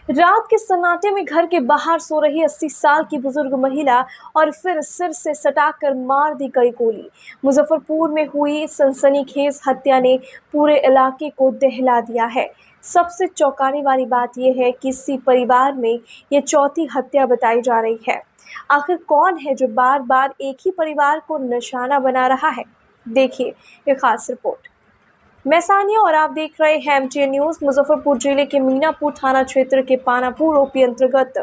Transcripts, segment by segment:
रात के सन्नाटे में घर के बाहर सो रही 80 साल की बुजुर्ग महिला और फिर सिर से सटाकर मार दी गई गोली। मुजफ्फरपुर में हुई सनसनीखेज हत्या ने पूरे इलाके को दहला दिया है। सबसे चौंकाने वाली बात यह है कि इसी परिवार में ये चौथी हत्या बताई जा रही है। आखिर कौन है जो बार बार एक ही परिवार को निशाना बना रहा है? देखिए ये खास रिपोर्ट। मैं सानिया और आप देख रहे हैं MTN न्यूज। मुजफ्फरपुर जिले के मीनापुर थाना क्षेत्र के पानापुर ओपी अंतर्गत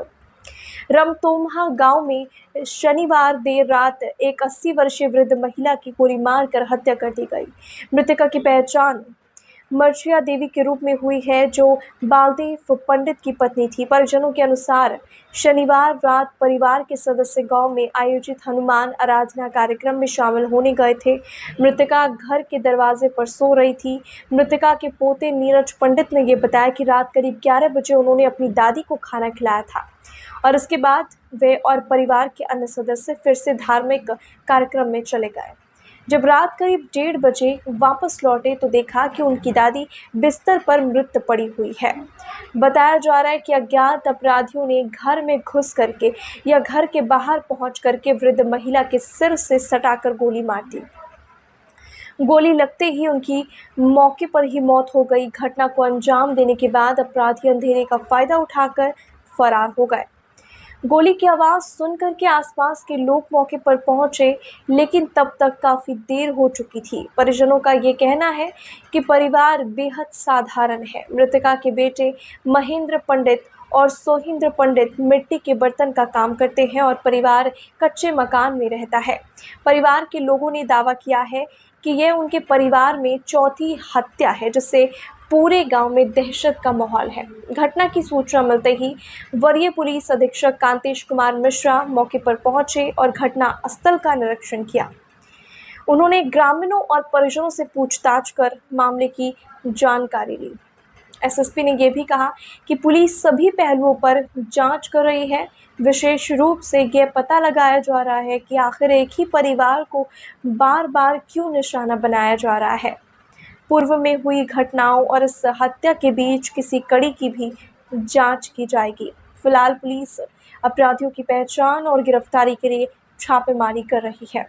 रमतोमहा गांव में शनिवार देर रात एक 80 वर्षीय वृद्ध महिला की गोली मारकर हत्या कर दी गई। मृतका की पहचान मर्चिया देवी के रूप में हुई है, जो बालदेव पंडित की पत्नी थी। परिजनों के अनुसार शनिवार रात परिवार के सदस्य गांव में आयोजित हनुमान आराधना कार्यक्रम में शामिल होने गए थे। मृतका घर के दरवाजे पर सो रही थी। मृतका के पोते नीरज पंडित ने यह बताया कि रात करीब 11 बजे उन्होंने अपनी दादी को खाना खिलाया था और इसके बाद वे और परिवार के अन्य सदस्य फिर से धार्मिक कार्यक्रम में चले गए। जब रात करीब 1:30 बजे वापस लौटे तो देखा कि उनकी दादी बिस्तर पर मृत पड़ी हुई है। बताया जा रहा है कि अज्ञात अपराधियों ने घर में घुस करके या घर के बाहर पहुंच करके वृद्ध महिला के सिर से सटाकर गोली मार दी। गोली लगते ही उनकी मौके पर ही मौत हो गई। घटना को अंजाम देने के बाद अपराधी अंधेरे का फायदा उठाकर फरार हो गए। गोली की आवाज़ सुनकर के आसपास के लोग मौके पर पहुंचे, लेकिन तब तक काफ़ी देर हो चुकी थी। परिजनों का ये कहना है कि परिवार बेहद साधारण है। मृतका के बेटे महेंद्र पंडित और सोहिंद्र पंडित मिट्टी के बर्तन का काम करते हैं और परिवार कच्चे मकान में रहता है। परिवार के लोगों ने दावा किया है कि यह उनके परिवार में चौथी हत्या है, जिससे पूरे गांव में दहशत का माहौल है। घटना की सूचना मिलते ही वरीय पुलिस अधीक्षक कांतेश कुमार मिश्रा मौके पर पहुंचे और घटना स्थल का निरीक्षण किया। उन्होंने ग्रामीणों और परिजनों से पूछताछ कर मामले की जानकारी ली। SSP ने यह भी कहा कि पुलिस सभी पहलुओं पर जांच कर रही है। विशेष रूप से यह पता लगाया जा रहा है कि आखिर एक ही परिवार को बार बार क्यों निशाना बनाया जा रहा है। पूर्व में हुई घटनाओं और इस हत्या के बीच किसी कड़ी की भी जांच की जाएगी। फिलहाल पुलिस अपराधियों की पहचान और गिरफ्तारी के लिए छापेमारी कर रही है।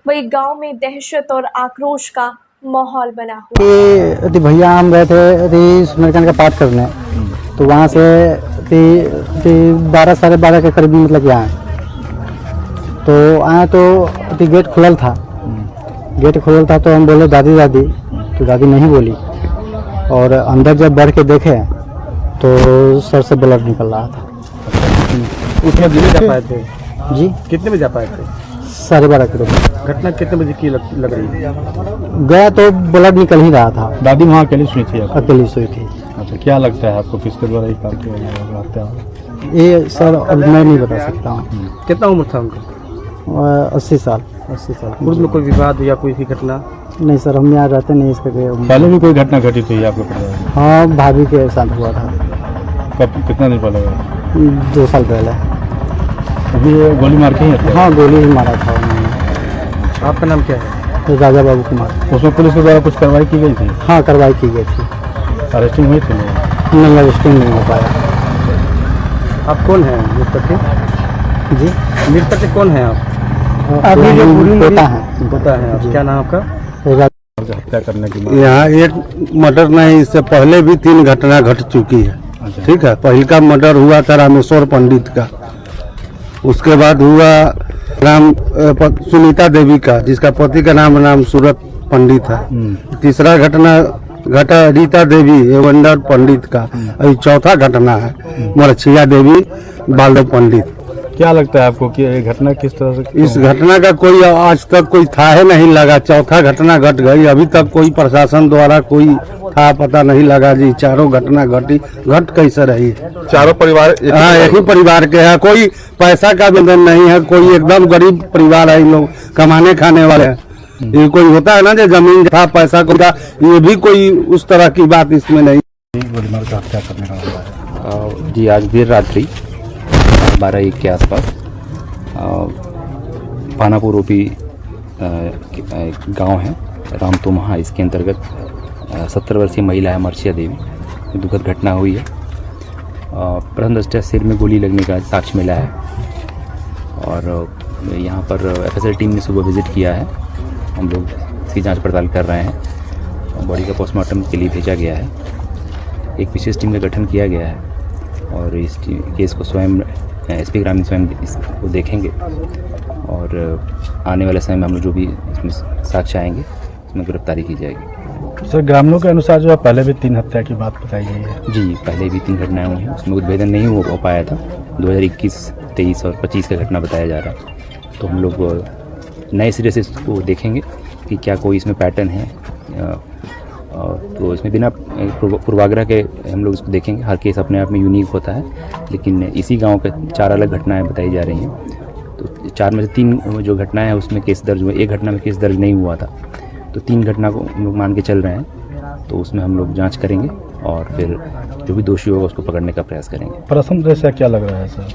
वही गांव में दहशत और आक्रोश का माहौल बना हुआ। भैया हम गए थे सुंदरकांड का पाठ करने, तो वहाँ से 12 साढ़े 12 के करीब मतलब आए, तो आए तो गेट खुलल था। गेट खुलल था तो हम बोले दादी दादी, तो दादी नहीं बोली, और अंदर जब बढ़ के देखे तो सर से ब्लड निकल रहा था। उसमें दिन जा पाए थे जी? कितने बजे जा पाए थे? 12:30 के बजे। घटना कितने बजे की लग रही है? गया तो ब्लड निकल ही रहा था। दादी वहाँ अकेली सोई थी? अकेली सोई थी। अच्छा, क्या लगता है आपको किसके द्वारा ये काम किया गया? ये सर अब मैं नहीं बता सकता हूँ। कितना उम्र था उनका? 80 साल। 80 साल। पूर्व में कोई विवाद या कोई भी घटना? नहीं सर, हम यहाँ रहते नहीं इसके लिए। पहले भी कोई घटना घटी थी आपके परिवार में? हाँ, भाभी के साथ हुआ था। कब, कितना दिन पहले? 2 साल पहले। अभी गोली मार के ही हत्या? हाँ, गोली ही मारा था उन्होंने। आपका नाम क्या है? राजा बाबू कुमार। उसमें पुलिस के द्वारा कुछ कार्रवाई की गई थी? हाँ, कार्रवाई की गई थी। अरेस्टिंग हुई थी? नहीं, अरेस्टिंग नहीं हो पाया। आप कौन हैं मृतक के? जी, मृतक के कौन हैं आप? अभी जो पोता है। पोता है आप? क्या नाम आपका? हत्या करने की यहाँ एक मर्डर नहीं, इससे पहले भी 3 घटना घट चुकी है। अच्छा। ठीक है, पहले का मर्डर हुआ था रामेश्वर पंडित का, उसके बाद हुआ सुनीता देवी का, जिसका पति का नाम सूरत पंडित है। तीसरा घटना घटा रीता देवी एवंडर पंडित का। अभी चौथा घटना है मरछिया देवी बालदेव पंडित। क्या लगता है आपको कि ये घटना किस तरह से? इस घटना का कोई आज तक कोई था ही नहीं लगा। चौथा घटना घट गई, अभी तक कोई प्रशासन द्वारा कोई था पता नहीं लगा जी चारों घटना घट कैसे रही। चारों परिवार? हाँ, एक ही परिवार के हैं। कोई पैसा का बंधन नहीं है, कोई एकदम गरीब परिवार है। इन लोग कमाने खाने वाले हैं। ये कोई होता है ना जो जमीन था पैसा को, ये भी कोई उस तरह की बात इसमें नहीं। गोलीमार का हत्या करने का मामला है जी। आज देर रात्रि 12:01 के आसपास पानापुर ओपी गांव है रामतोमहा, इसके अंतर्गत 70 वर्षीय महिला है मर्चिया देवी, दुखद घटना हुई है। प्रथम दृष्टया सिर में गोली लगने का साक्ष्य मिला है और यहाँ पर FSL टीम ने सुबह विज़िट किया है। हम लोग इसकी जांच पड़ताल कर रहे हैं। बॉडी का पोस्टमार्टम के लिए भेजा गया है। एक विशेष टीम का गठन किया गया है और इस केस को स्वयं SP ग्रामीण स्वयं इसको देखेंगे और आने वाले समय में हम लोग जो भी इसमें साक्ष्य आएंगे उसमें गिरफ्तारी की जाएगी। सर ग्रामीणों के अनुसार जो है पहले भी 3 हत्या की बात बताई गई है। जी, पहले भी 3 घटनाएं हुई हैं, उसमें उद्भेदन नहीं हो पाया था। 2021, 23 और 25 का घटना बताया जा रहा है। तो हम लोग नए सिरे से इसको देखेंगे कि क्या कोई इसमें पैटर्न है। तो इसमें बिना पूर्वाग्रह के हम लोग इसको देखेंगे। हर केस अपने आप में यूनिक होता है, लेकिन इसी गांव के 4 अलग घटनाएं बताई जा रही हैं। तो 4 में से 3 जो घटनाएं हैं उसमें केस दर्ज हुए, एक घटना में केस दर्ज नहीं हुआ था। तो 3 घटना को हम लोग मान के चल रहे हैं। तो उसमें हम लोग जांच करेंगे और फिर जो भी दोषी होगा उसको पकड़ने का प्रयास करेंगे। प्रथम दृष्टया क्या लग रहा है सर?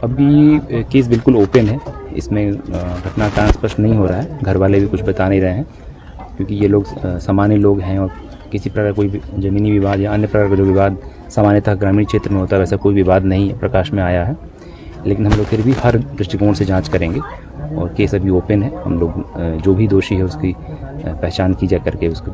अभी केस बिल्कुल ओपन है। इसमें घटना कारण स्पष्ट नहीं हो रहा है। घर वाले भी कुछ बता नहीं रहे हैं क्योंकि ये लोग सामान्य लोग हैं और किसी प्रकार कोई ज़मीनी विवाद या अन्य प्रकार का जो विवाद सामान्यतः ग्रामीण क्षेत्र में होता है वैसा कोई विवाद नहीं है, प्रकाश में आया है। लेकिन हम लोग फिर भी हर दृष्टिकोण से जांच करेंगे और केस अभी ओपन है। हम लोग जो भी दोषी है उसकी पहचान की जा करके उसको